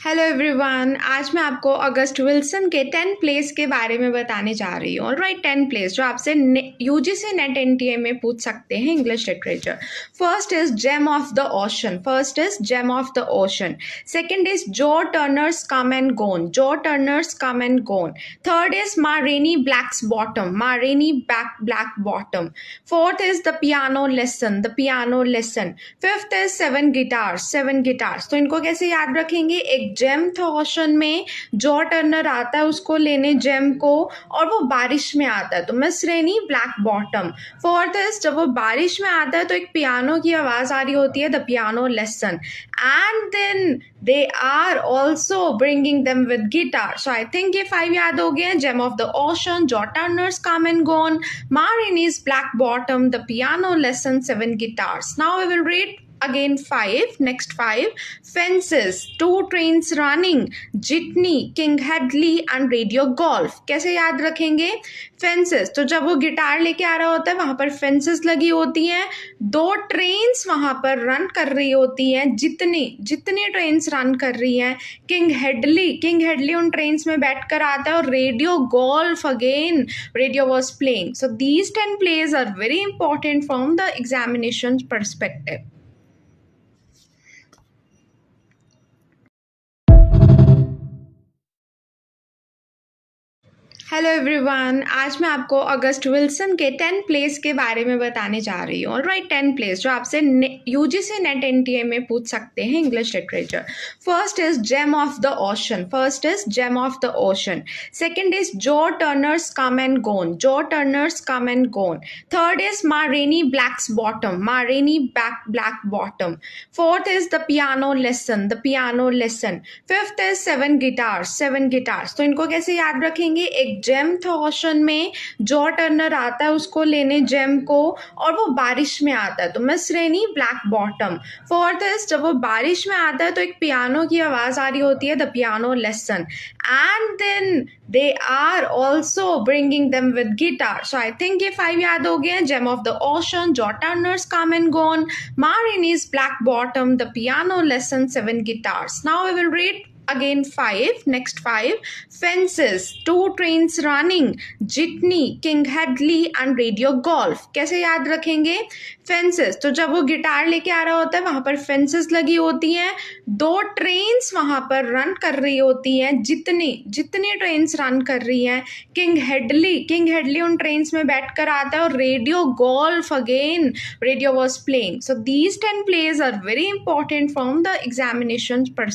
Hello everyone, आज मैं आपको अगस्ट विल्सन के 10 प्लेस के बारे में बताने जा रही हूँ। ऑलराइट, 10 प्लेस जो आपसे यूजीसी नेट एनटीए में पूछ सकते हैं English literature. First is gem of the ocean. Second is Joe Turner's come and gone. Third is Ma Rainey black bottom. Fourth is the piano lesson. Fifth is seven guitars. तो इनको कैसे याद रखेंगे? एक जेम था ocean में, jaw Turner आता है उसको लेने जेम को, और वो बारिश में आता है तो miss rainy black bottom. Fourth is जब वो बारिश में आता है तो एक पियानो की आवाज आ रही होती है, the piano lesson. And then they are also bringing them with guitar. So I think ये 5 याद हो गए। Gem of the ocean, Joe Turner's come and gone, Ma रेनी's black bottom, the piano lesson, 7 guitars. Now we will read again 5. Next 5. Fences, 2 trains running, Jitney, King Hadley and Radio Golf. कैसे याद रखेंगे? Fences, तो जब वो guitar लेके आ रहा होता है वहां पर फेंसेस लगी होती हैं, 2 ट्रेन्स वहां पर रन कर रही होती हैं। जितनी ट्रेन्स रन कर रही हैं। किंग हेडली उन ट्रेन्स में बैठ कर आता है, और radio golf, again radio was playing. So these 10 plays are very important from the examination perspective. Hello everyone, आज मैं आपको अगस्ट विल्सन के 10 प्लेस के बारे में बताने जा रही हूँ। ऑलराइट, 10 प्लेस जो आपसे यूजीसी नेट एनटीए में पूछ सकते हैं English literature. First is gem of the ocean. Second is Joe Turner's come and gone. Third is Ma Rainey black bottom. Fourth is the piano lesson. Fifth is 7 guitars. तो इनको कैसे याद रखेंगे? एक जेम था ओशन में, jaw Turner आता है उसको लेने जेम को, और वो बारिश में आता है तो miss rainy black bottom. Fourth is जब वो बारिश में आता है तो एक पियानो की आवाज आ रही होती है, the piano lesson. And then they are also bringing them with guitar. So I think ये 5 याद हो गए। Gem of the ocean, Joe Turner's come and gone, Ma रेनी's black bottom, the piano lesson, 7 guitars. Now we will read again 5. Next 5. Fences, 2 trains running, Jitney, King Hadley and Radio Golf. कैसे याद रखेंगे? Fences, तो जब वो guitar लेके आ रहा होता है वहां पर फेंसेस लगी होती हैं, 2 ट्रेन्स वहां पर रन कर रही होती हैं। जितनी ट्रेन्स रन कर रही हैं। किंग हेडली उन ट्रेन्स में बैठ कर आता है, और radio golf, again radio was playing. So these 10 plays are very important from the examination perspective.